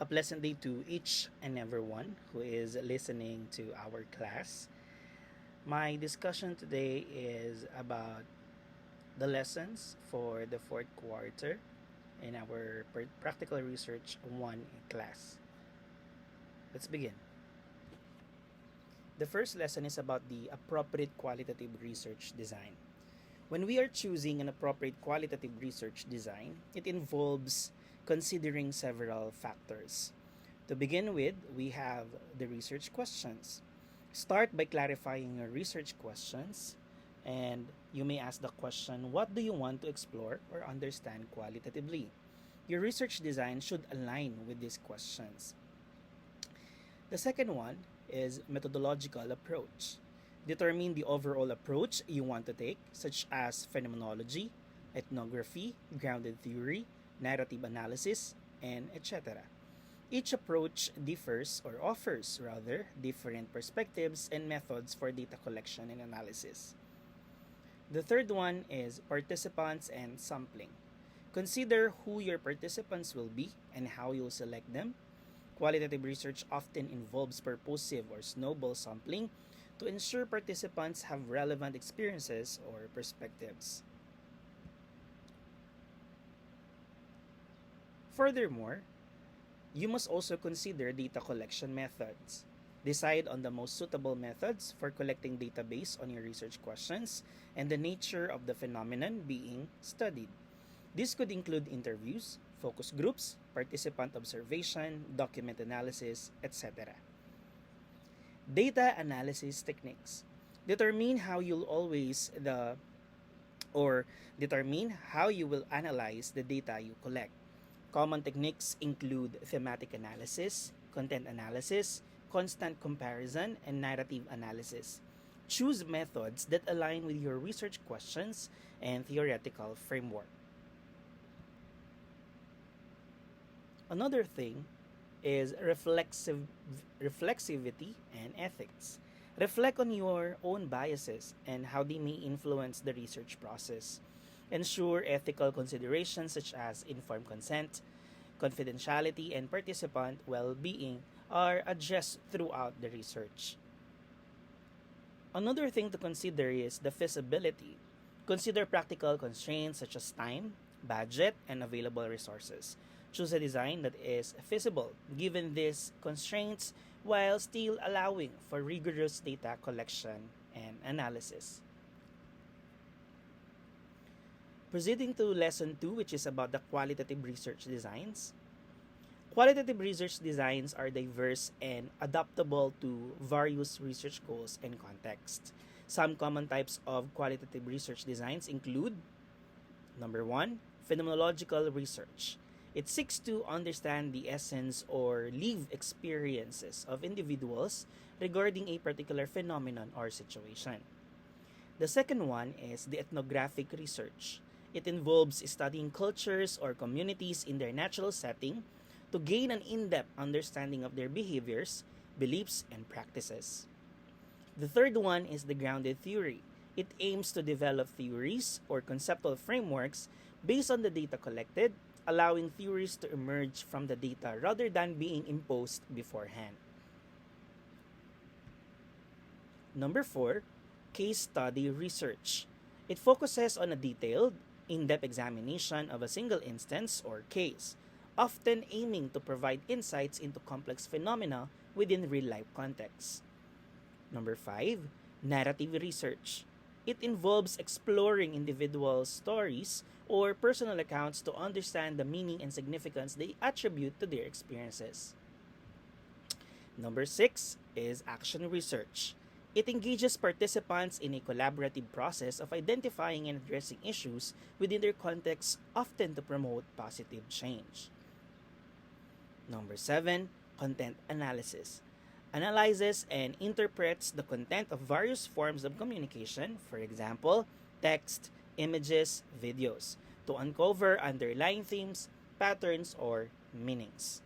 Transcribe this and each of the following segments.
A pleasant day to each and everyone who is listening to our class. My discussion today is about the lessons for the fourth quarter in our Practical Research 1 class. Let's begin. The first lesson is about the appropriate qualitative research design. When we are choosing an appropriate qualitative research design, it involves considering several factors. To begin with, we have the research questions. Start by clarifying your research questions, and you may ask the question, what do you want to explore or understand qualitatively? Your research design should align with these questions. The second one is methodological approach. Determine the overall approach you want to take, such as phenomenology, ethnography, grounded theory, narrative analysis, and etc. Each approach differs or offers rather different perspectives and methods for data collection and analysis. The third one is participants and sampling. Consider who your participants will be and how you'll select them. Qualitative research often involves purposive or snowball sampling to ensure participants have relevant experiences or perspectives. Furthermore, you must also consider data collection methods. Decide on the most suitable methods for collecting data based on your research questions and the nature of the phenomenon being studied. This could include interviews, focus groups, participant observation, document analysis, etc. Data analysis techniques. Determine how you'll always the or determine how you will analyze the data you collect. Common techniques include thematic analysis, content analysis, constant comparison, and narrative analysis. Choose methods that align with your research questions and theoretical framework. Another thing is reflexivity and ethics. Reflect on your own biases and how they may influence the research process. Ensure ethical considerations such as informed consent, confidentiality, and participant well being are addressed throughout the research. Another thing to consider is the feasibility. Consider practical constraints such as time, budget, and available resources. Choose a design that is feasible given these constraints while still allowing for rigorous data collection and analysis. Proceeding to lesson 2, which is about the qualitative research designs. Qualitative research designs are diverse and adaptable to various research goals and contexts. Some common types of qualitative research designs include number 1, phenomenological research. It seeks to understand the essence or lived experiences of individuals regarding a particular phenomenon or situation. The second one is the ethnographic research. It involves studying cultures or communities in their natural setting to gain an in-depth understanding of their behaviors, beliefs, and practices. The third one is the grounded theory. It aims to develop theories or conceptual frameworks based on the data collected, allowing theories to emerge from the data rather than being imposed beforehand. Number 4, case study research. It focuses on a detailed, in-depth examination of a single instance or case, often aiming to provide insights into complex phenomena within real-life contexts. Number 5, narrative research. It involves exploring individual stories or personal accounts to understand the meaning and significance they attribute to their experiences. Number 6 is action research. It engages participants in a collaborative process of identifying and addressing issues within their context, often to promote positive change. Number 7, content analysis. Analyzes and interprets the content of various forms of communication, for example, text, images, videos, to uncover underlying themes, patterns, or meanings.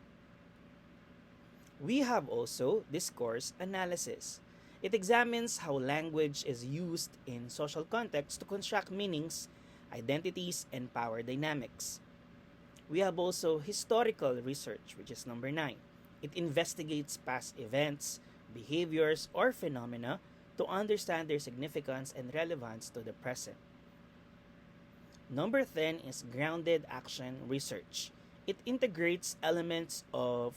We have also discourse analysis. It examines how language is used in social contexts to construct meanings, identities, and power dynamics. We have also historical research, which is number 9. It investigates past events, behaviors, or phenomena to understand their significance and relevance to the present. Number 10 is grounded action research. It integrates elements of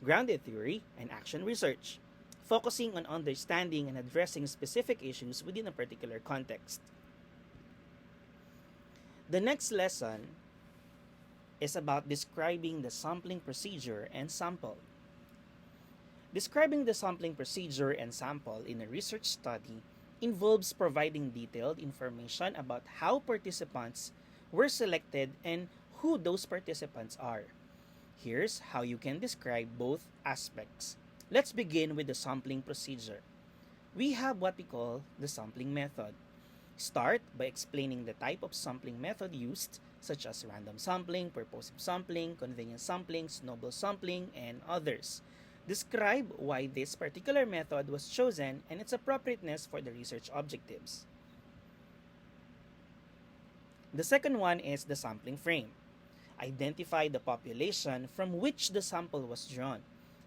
grounded theory and action research, focusing on understanding and addressing specific issues within a particular context. The next lesson is about describing the sampling procedure and sample. Describing the sampling procedure and sample in a research study involves providing detailed information about how participants were selected and who those participants are. Here's how you can describe both aspects. Let's begin with the sampling procedure. We have what we call the sampling method. Start by explaining the type of sampling method used, such as random sampling, purposive sampling, convenience sampling, snowball sampling, and others. Describe why this particular method was chosen and its appropriateness for the research objectives. The second one is the sampling frame. Identify the population from which the sample was drawn.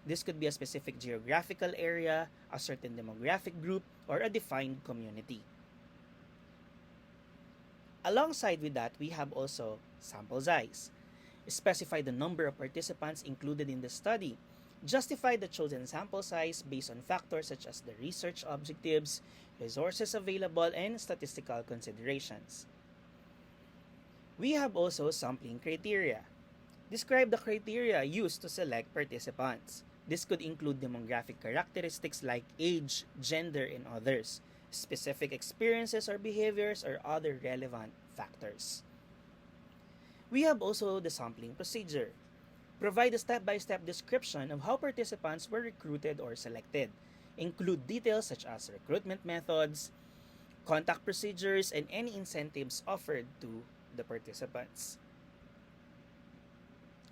This could be a specific geographical area, a certain demographic group, or a defined community. Alongside with that, we have also sample size. Specify the number of participants included in the study. Justify the chosen sample size based on factors such as the research objectives, resources available, and statistical considerations. We have also sampling criteria. Describe the criteria used to select participants. This could include demographic characteristics like age, gender, and others, specific experiences or behaviors, or other relevant factors. We have also the sampling procedure. Provide a step-by-step description of how participants were recruited or selected. Include details such as recruitment methods, contact procedures, and any incentives offered to the participants.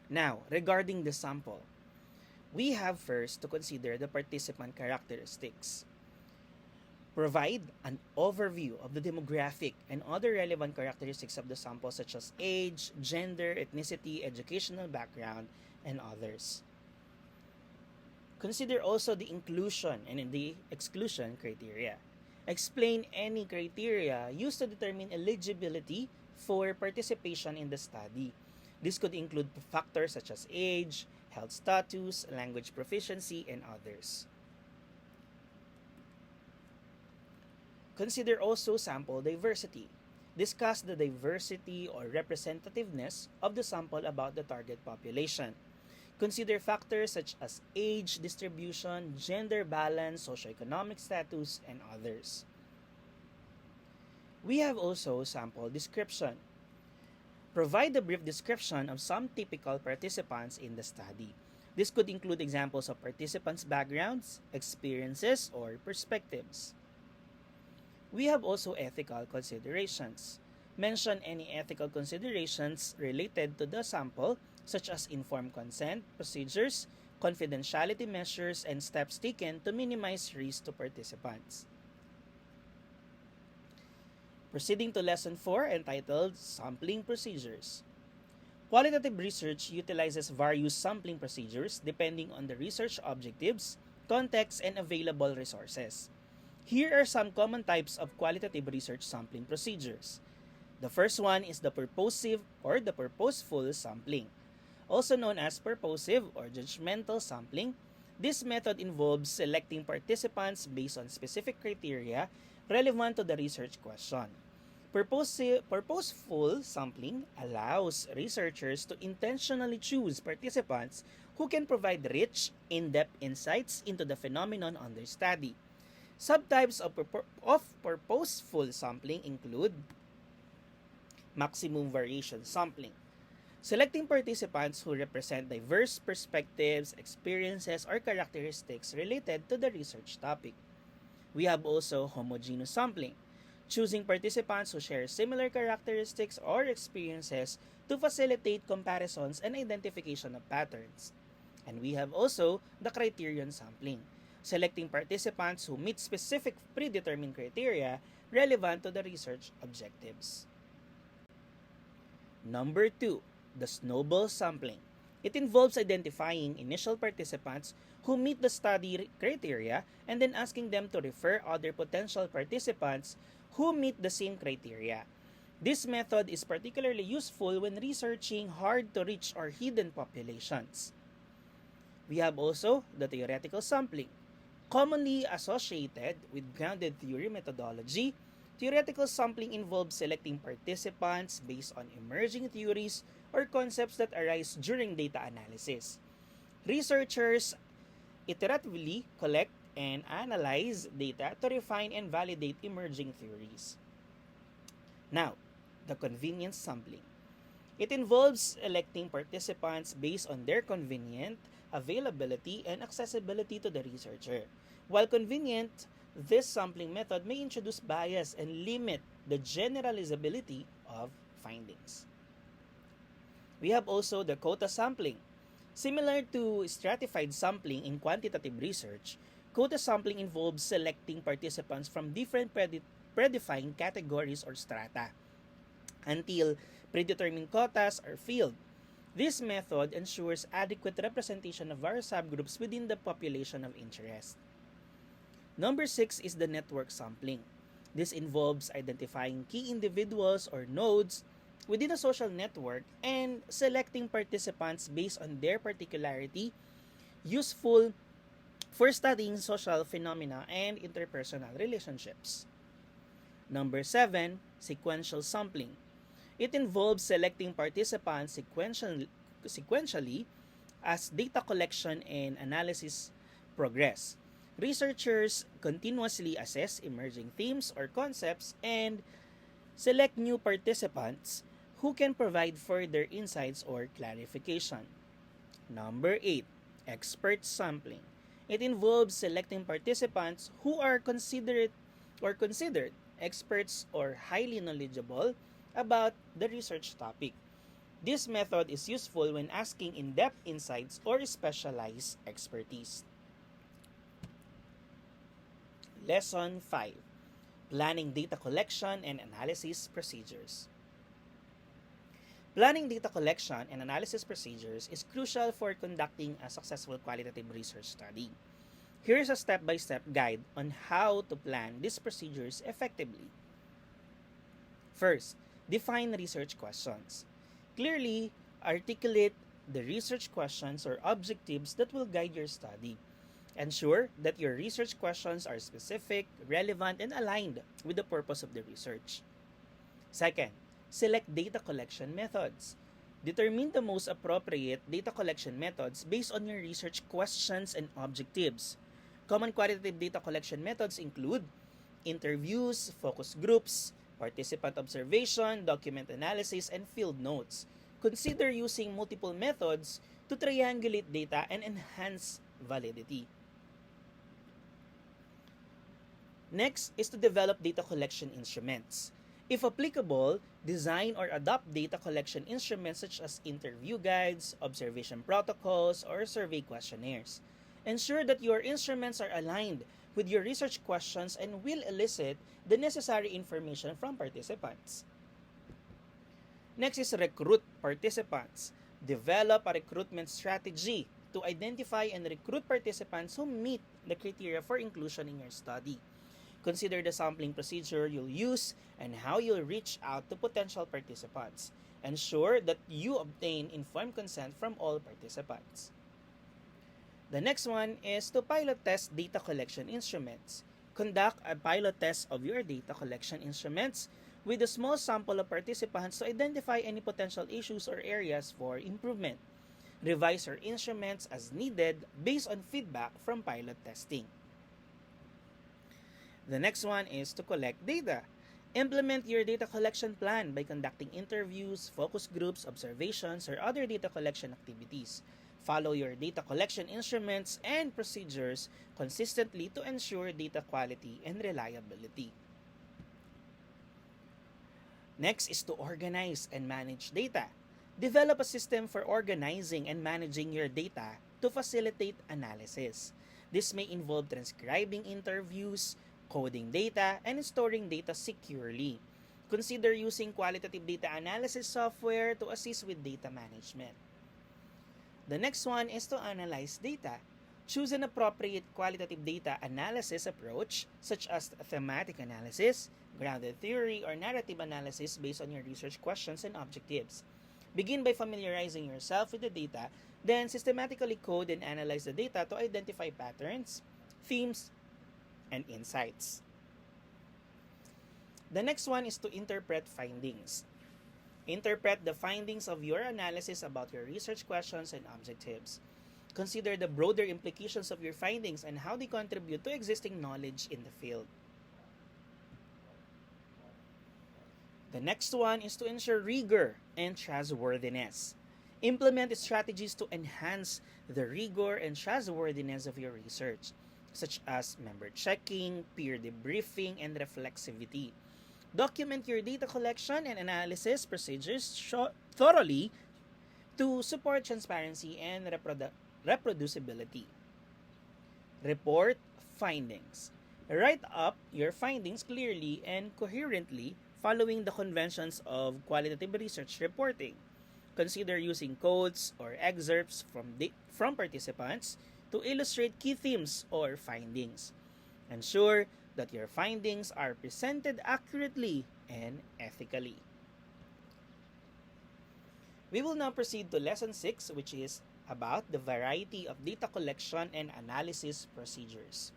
Now, regarding the sample, we have first to consider the participant characteristics. Provide an overview of the demographic and other relevant characteristics of the sample such as age, gender, ethnicity, educational background, and others. Consider also the inclusion and the exclusion criteria. Explain any criteria used to determine eligibility for participation in the study. This could include factors such as age, health status, language proficiency, and others. Consider also sample diversity. Discuss the diversity or representativeness of the sample about the target population. Consider factors such as age distribution, gender balance, socioeconomic status, and others. We have also sample description. Provide a brief description of some typical participants in the study. This could include examples of participants' backgrounds, experiences, or perspectives. We have also ethical considerations. Mention any ethical considerations related to the sample, such as informed consent, procedures, confidentiality measures, and steps taken to minimize risk to participants. Proceeding to Lesson 4 entitled Sampling Procedures. Qualitative research utilizes various sampling procedures depending on the research objectives, context, and available resources. Here are some common types of qualitative research sampling procedures. The first one is the purposive or the purposeful sampling. Also known as purposive or judgmental sampling, this method involves selecting participants based on specific criteria relevant to the research question. Purposeful sampling allows researchers to intentionally choose participants who can provide rich, in-depth insights into the phenomenon under study. Subtypes of purposeful sampling include maximum variation sampling, selecting participants who represent diverse perspectives, experiences, or characteristics related to the research topic. We have also homogeneous sampling, choosing participants who share similar characteristics or experiences to facilitate comparisons and identification of patterns. And we have also the criterion sampling, selecting participants who meet specific predetermined criteria relevant to the research objectives. Number 2, the snowball sampling. It involves identifying initial participants who meet the study criteria and then asking them to refer other potential participants who meet the same criteria. This method is particularly useful when researching hard to reach or hidden populations. We have also the theoretical sampling. Commonly associated with grounded theory methodology, theoretical sampling involves selecting participants based on emerging theories or concepts that arise during data analysis. Researchers iteratively collect and analyze data to refine and validate emerging theories. Now, the convenience sampling. It involves electing participants based on their convenient availability and accessibility to the researcher. While convenient, this sampling method may introduce bias and limit the generalizability of findings. We have also the quota sampling. Similar to stratified sampling in quantitative research, quota sampling involves selecting participants from different predefined categories or strata until predetermined quotas are filled. This method ensures adequate representation of various subgroups within the population of interest. Number 6 is the network sampling. This involves identifying key individuals or nodes within a social network and selecting participants based on their particularity, useful for studying social phenomena and interpersonal relationships. Number 7, sequential sampling. It involves selecting participants sequentially as data collection and analysis progress. Researchers continuously assess emerging themes or concepts and select new participants who can provide further insights or clarification. Number 8, expert sampling. It involves selecting participants who are considered experts or highly knowledgeable about the research topic. This method is useful when asking in-depth insights or specialized expertise. Lesson 5. Planning data collection and analysis procedures. Planning data collection and analysis procedures is crucial for conducting a successful qualitative research study. Here is a step-by-step guide on how to plan these procedures effectively. First, define research questions. Clearly articulate the research questions or objectives that will guide your study. Ensure that your research questions are specific, relevant, and aligned with the purpose of the research. Second, select data collection methods. Determine the most appropriate data collection methods based on your research questions and objectives. Common qualitative data collection methods include interviews, focus groups, participant observation, document analysis, and field notes. Consider using multiple methods to triangulate data and enhance validity. Next is to develop data collection instruments. If applicable, design or adopt data collection instruments such as interview guides, observation protocols, or survey questionnaires. Ensure that your instruments are aligned with your research questions and will elicit the necessary information from participants. Next is recruit participants. Develop a recruitment strategy to identify and recruit participants who meet the criteria for inclusion in your study. Consider the sampling procedure you'll use and how you'll reach out to potential participants. Ensure that you obtain informed consent from all participants. The next one is to pilot test data collection instruments. Conduct a pilot test of your data collection instruments with a small sample of participants to identify any potential issues or areas for improvement. Revise your instruments as needed based on feedback from pilot testing. The next one is to collect data. Implement your data collection plan by conducting interviews, focus groups, observations, or other data collection activities. Follow your data collection instruments and procedures consistently to ensure data quality and reliability. Next is to organize and manage data. Develop a system for organizing and managing your data to facilitate analysis. This may involve transcribing interviews, coding data, and storing data securely. Consider using qualitative data analysis software to assist with data management. The next one is to analyze data. Choose an appropriate qualitative data analysis approach, such as thematic analysis, grounded theory, or narrative analysis based on your research questions and objectives. Begin by familiarizing yourself with the data, then systematically code and analyze the data to identify patterns, themes, and insights. The next one is to interpret findings. Interpret the findings of your analysis about your research questions and objectives. Consider the broader implications of your findings and how they contribute to existing knowledge in the field. The next one is to ensure rigor and trustworthiness. Implement strategies to enhance the rigor and trustworthiness of your research, such as member checking, peer debriefing, and reflexivity. Document your data collection and analysis procedures thoroughly to support transparency and reproducibility. Report findings. Write up your findings clearly and coherently following the conventions of qualitative research reporting. Consider using quotes or excerpts from participants to illustrate key themes or findings. Ensure that your findings are presented accurately and ethically. We will now proceed to Lesson 6, which is about the variety of data collection and analysis procedures.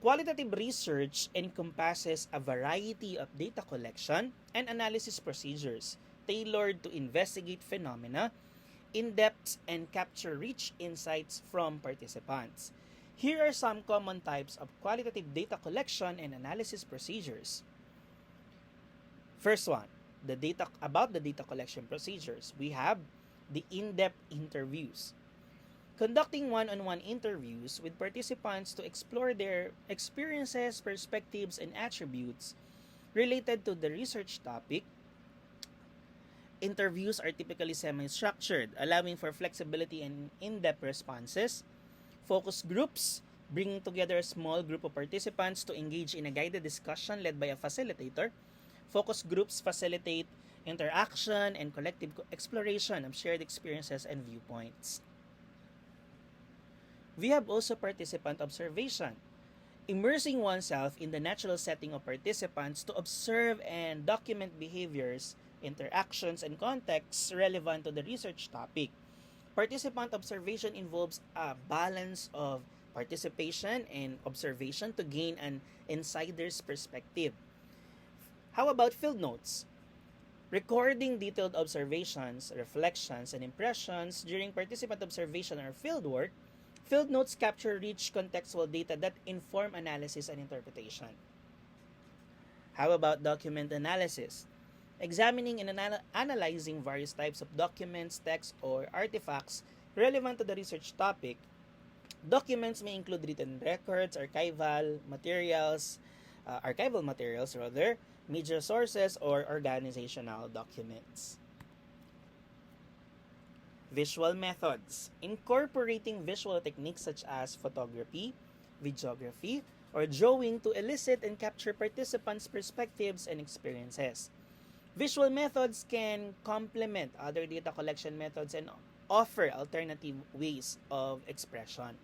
Qualitative research encompasses a variety of data collection and analysis procedures tailored to investigate phenomena in depth and capture rich insights from participants. Here are some common types of qualitative data collection and analysis procedures. First one, the data collection procedures. We have the in-depth interviews. Conducting one-on-one interviews with participants to explore their experiences, perspectives, and attributes related to the research topic. Interviews are typically semi-structured, allowing for flexibility and in-depth responses. Focus groups, bringing together a small group of participants to engage in a guided discussion led by a facilitator. Focus groups facilitate interaction and collective exploration of shared experiences and viewpoints. We have also participant observation, immersing oneself in the natural setting of participants to observe and document behaviors, interactions, and contexts relevant to the research topic. Participant observation involves a balance of participation and observation to gain an insider's perspective. How about field notes? Recording detailed observations, reflections, and impressions during participant observation or fieldwork, field notes capture rich contextual data that inform analysis and interpretation. How about document analysis? Examining and analyzing various types of documents, texts, or artifacts relevant to the research topic. Documents may include written records, archival materials, media sources, or organizational documents. Visual methods. Incorporating visual techniques such as photography, videography, or drawing to elicit and capture participants' perspectives and experiences. Visual methods can complement other data collection methods and offer alternative ways of expression.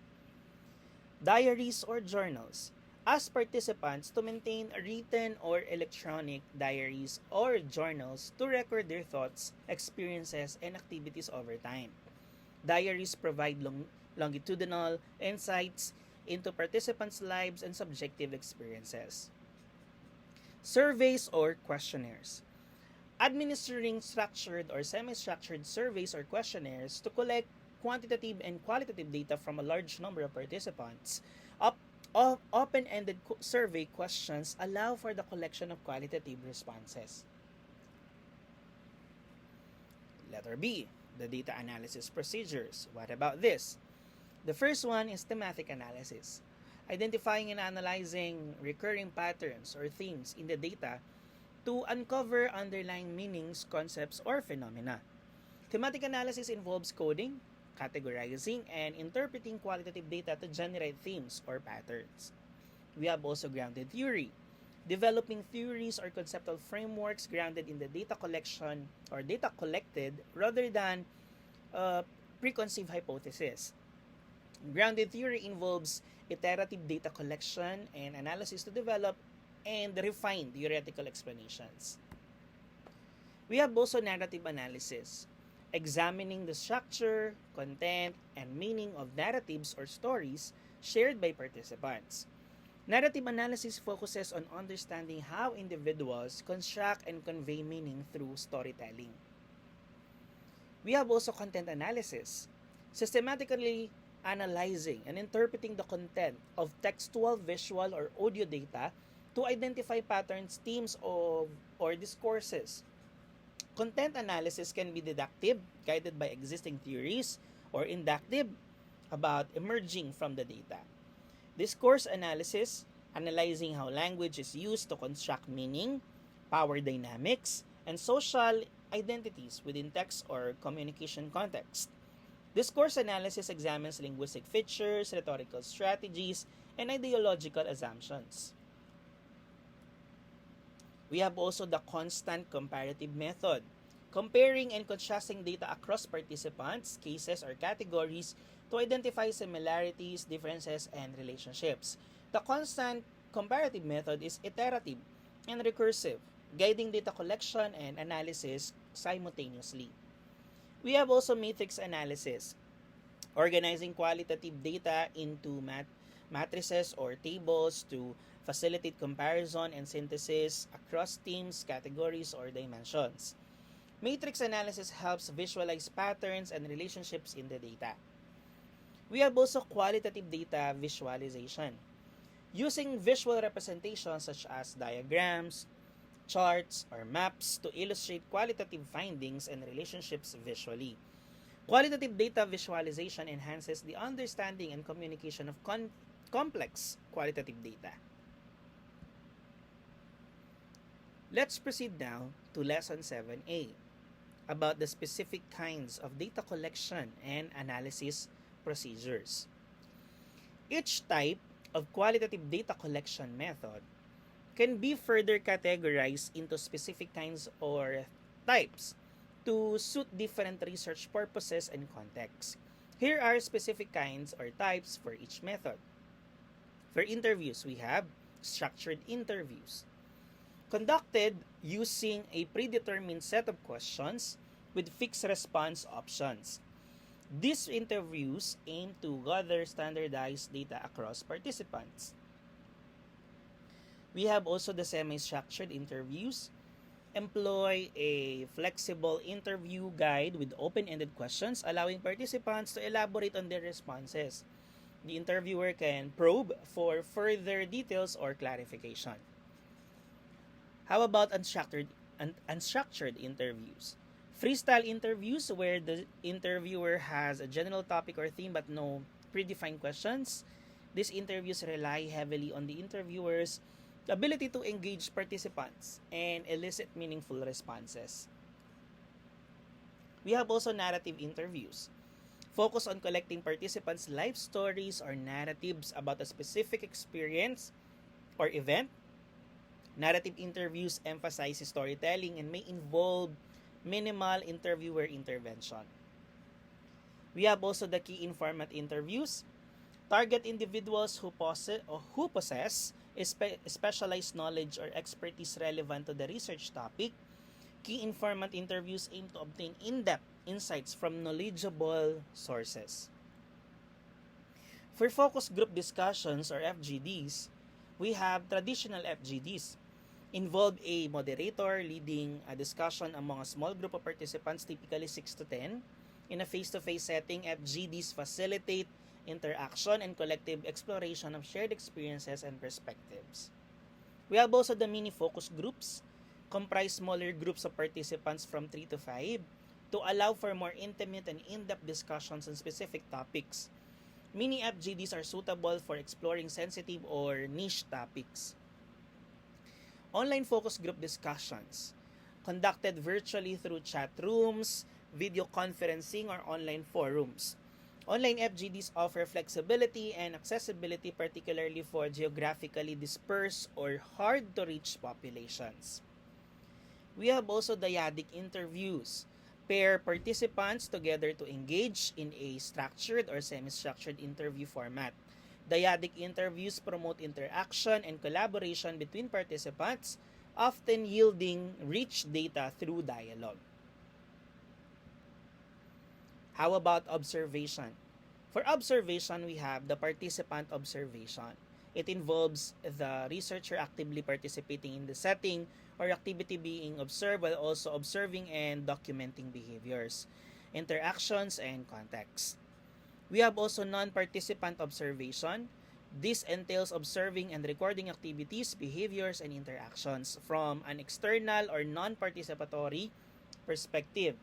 Diaries or journals. Ask participants to maintain written or electronic diaries or journals to record their thoughts, experiences, and activities over time. Diaries provide longitudinal insights into participants' lives and subjective experiences. Surveys or questionnaires. Administering structured or semi-structured surveys or questionnaires to collect quantitative and qualitative data from a large number of participants. Open-ended survey questions allow for the collection of qualitative responses. Letter B, the data analysis procedures. What about this? The first one is thematic analysis. Identifying and analyzing recurring patterns or themes in the data to uncover underlying meanings, concepts, or phenomena. Thematic analysis involves coding, categorizing, and interpreting qualitative data to generate themes or patterns. We have also grounded theory. developing theories or conceptual frameworks grounded in the data collection or data collected rather than preconceived hypothesis. Grounded theory involves iterative data collection and analysis to develop and refine theoretical explanations. We have also narrative analysis, examining the structure, content, and meaning of narratives or stories shared by participants. Narrative analysis focuses on understanding how individuals construct and convey meaning through storytelling. We have also content analysis, systematically analyzing and interpreting the content of textual, visual, or audio data to identify patterns, themes, or discourses. Content analysis can be deductive, guided by existing theories, or inductive, about emerging from the data. Discourse analysis, analyzing how language is used to construct meaning, power dynamics, and social identities within text or communication context. Discourse analysis examines linguistic features, rhetorical strategies, and ideological assumptions. We have also the constant comparative method, comparing and contrasting data across participants, cases, or categories to identify similarities, differences, and relationships. The constant comparative method is iterative and recursive, guiding data collection and analysis simultaneously. We have also matrix analysis, organizing qualitative data into matrices or tables to facilitate comparison and synthesis across themes, categories, or dimensions. Matrix analysis helps visualize patterns and relationships in the data. We have also qualitative data visualization, using visual representations such as diagrams, charts, or maps to illustrate qualitative findings and relationships visually. Qualitative data visualization enhances the understanding and communication of complex qualitative data. Let's proceed now to Lesson 7A about the specific kinds of data collection and analysis procedures. Each type of qualitative data collection method can be further categorized into specific kinds or types to suit different research purposes and contexts. Here are specific kinds or types for each method. For interviews, we have structured interviews, conducted using a predetermined set of questions with fixed response options. These interviews aim to gather standardized data across participants. We have also the semi-structured interviews, employ a flexible interview guide with open-ended questions, allowing participants to elaborate on their responses. The interviewer can probe for further details or clarification. How about unstructured interviews? Freestyle interviews where the interviewer has a general topic or theme but no predefined questions. These interviews rely heavily on the interviewer's ability to engage participants and elicit meaningful responses. We have also narrative interviews. Focus on collecting participants' life stories or narratives about a specific experience or event. Narrative interviews emphasize storytelling and may involve minimal interviewer intervention. We have also the key informant interviews. Target individuals who possess specialized knowledge or expertise relevant to the research topic. Key informant interviews aim to obtain in-depth insights from knowledgeable sources. For focus group discussions or FGDs, we have traditional FGDs. Involve a moderator leading a discussion among a small group of participants, typically 6 to 10. In a face-to-face setting, FGDs facilitate interaction and collective exploration of shared experiences and perspectives. We have also the mini focus groups, comprise smaller groups of participants from 3 to 5 to allow for more intimate and in-depth discussions on specific topics. Mini FGDs are suitable for exploring sensitive or niche topics. Online focus group discussions, conducted virtually through chat rooms, video conferencing, or online forums. Online FGDs offer flexibility and accessibility, particularly for geographically dispersed or hard to reach populations. We have also dyadic interviews. Pair participants together to engage in a structured or semi-structured interview format. Dyadic interviews promote interaction and collaboration between participants, often yielding rich data through dialogue. How about observation? For observation, we have the participant observation. It involves the researcher actively participating in the setting or activity being observed while also observing and documenting behaviors, interactions, and context. We have also non-participant observation. This entails observing and recording activities, behaviors, and interactions from an external or non-participatory perspective.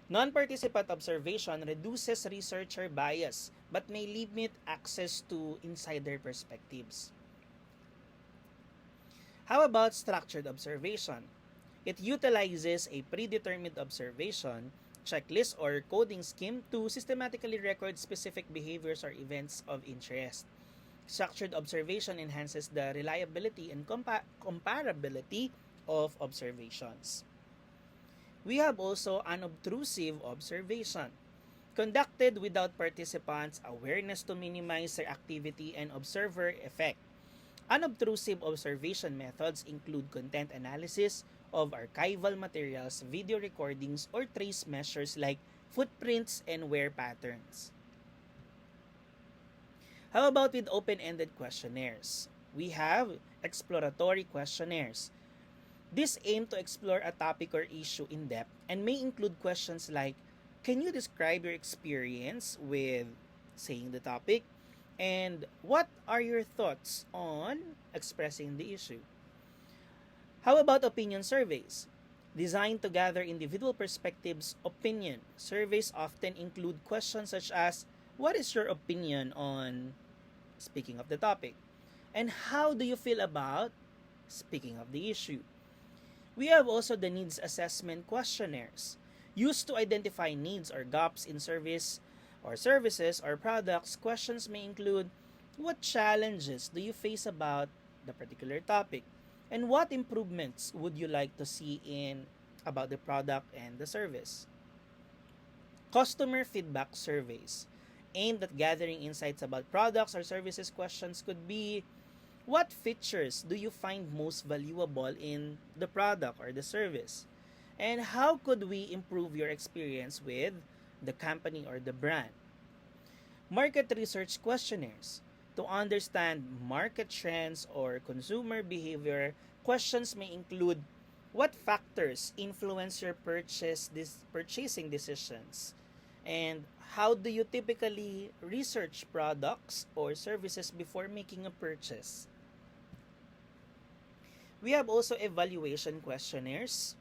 Non-participant observation reduces researcher bias but may limit access to insider perspectives. How about structured observation? It utilizes a predetermined observation, checklist, or coding scheme to systematically record specific behaviors or events of interest. Structured observation enhances the reliability and comparability of observations. We have also unobtrusive observation, conducted without participants' awareness to minimize their activity and observer effect. Unobtrusive observation methods include content analysis of archival materials, video recordings, or trace measures like footprints and wear patterns. How about with open-ended questionnaires? We have exploratory questionnaires. This aim to explore a topic or issue in depth and may include questions like, can you describe your experience with saying the topic? And what are your thoughts on expressing the issue? How about opinion surveys? Designed to gather individual perspectives, opinion surveys often include questions such as, what is your opinion on speaking of the topic? And how do you feel about speaking of the issue? We have also the needs assessment questionnaires, used to identify needs or gaps in service or services or products. Questions may include, what challenges do you face about the particular topic? And what improvements would you like to see in about the product and the service? Customer feedback surveys, aimed at gathering insights about products or services. Questions could be, what features do you find most valuable in the product or the service? And how could we improve your experience with the company or the brand? Market research questionnaires. To understand market trends or consumer behavior, questions may include, what factors influence your purchasing decisions? And how do you typically research products or services before making a purchase? We have also evaluation questionnaires,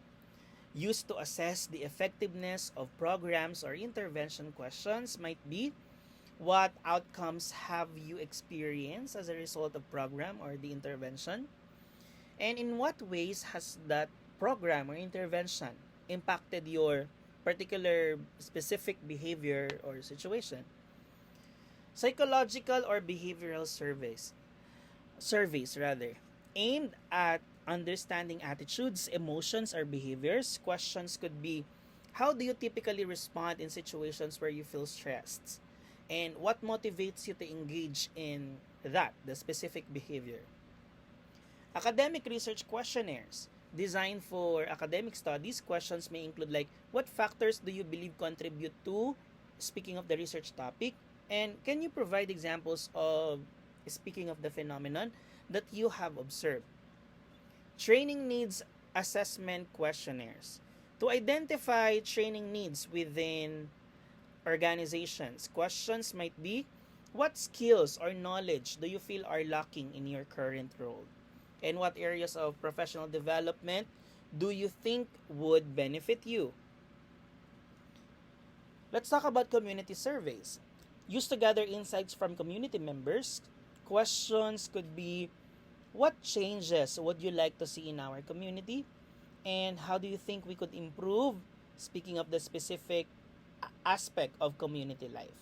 used to assess the effectiveness of programs or intervention. Questions might be, what outcomes have you experienced as a result of program or the intervention? And in what ways has that program or intervention impacted your particular specific behavior or situation? Psychological or behavioral surveys rather, aimed at understanding attitudes, emotions, or behaviors. Questions could be, how do you typically respond in situations where you feel stressed? And what motivates you to engage in the specific behavior? Academic research questionnaires, designed for academic studies. Questions may include like, what factors do you believe contribute to speaking of the research topic? And can you provide examples of speaking of the phenomenon that you have observed? Training needs assessment questionnaires, to identify training needs within organizations. Questions might be, what skills or knowledge do you feel are lacking in your current role? And what areas of professional development do you think would benefit you? Let's talk about community surveys. Used to gather insights from community members. Questions could be, what changes would you like to see in our community? And how do you think we could improve, speaking of the specific aspect of community life?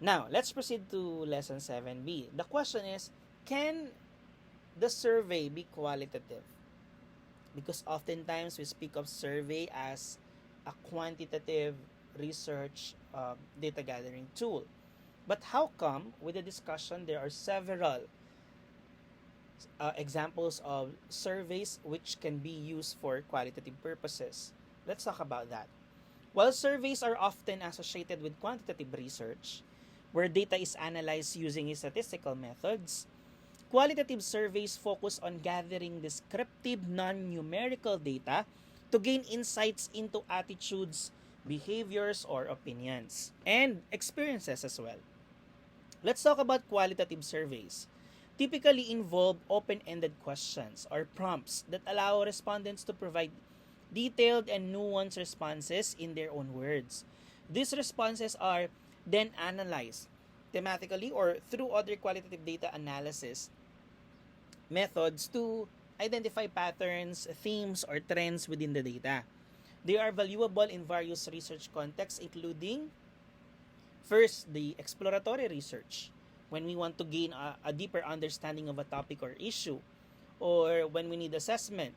Now, let's proceed to lesson 7B. The question is, can the survey be qualitative? Because oftentimes we speak of survey as a quantitative research data gathering tool. But how come with the discussion there are several examples of surveys which can be used for qualitative purposes? Let's talk about that. While surveys are often associated with quantitative research, where data is analyzed using statistical methods, qualitative surveys focus on gathering descriptive non-numerical data to gain insights into attitudes, behaviors, or opinions, and experiences as well. Let's talk about qualitative surveys. Typically involve open-ended questions or prompts that allow respondents to provide detailed and nuanced responses in their own words. These responses are then analyzed thematically or through other qualitative data analysis methods to identify patterns, themes, or trends within the data. They are valuable in various research contexts, including first, the exploratory research, when we want to gain a deeper understanding of a topic or issue, or when we need assessment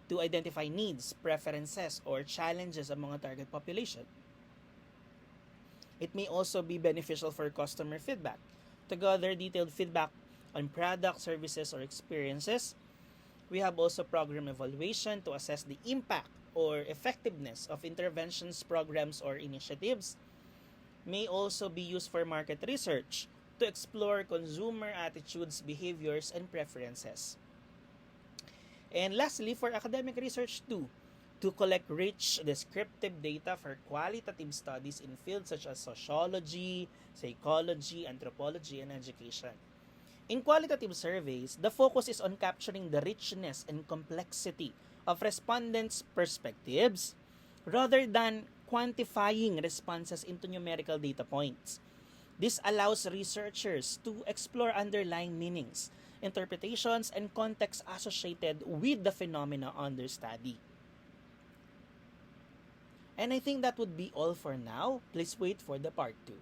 to identify needs, preferences, or challenges among a target population. It may also be beneficial for customer feedback to gather detailed feedback on products, services, or experiences. We have also program evaluation to assess the impact or effectiveness of interventions, programs, or initiatives. May also be used for market research to explore consumer attitudes, behaviors, and preferences. And lastly, for academic research too, to collect rich descriptive data for qualitative studies in fields such as sociology, psychology, anthropology, and education. In qualitative surveys, the focus is on capturing the richness and complexity of respondents' perspectives rather than quantifying responses into numerical data points. This allows researchers to explore underlying meanings, interpretations, and context associated with the phenomena under study. And I think that would be all for now. Please wait for the part 2.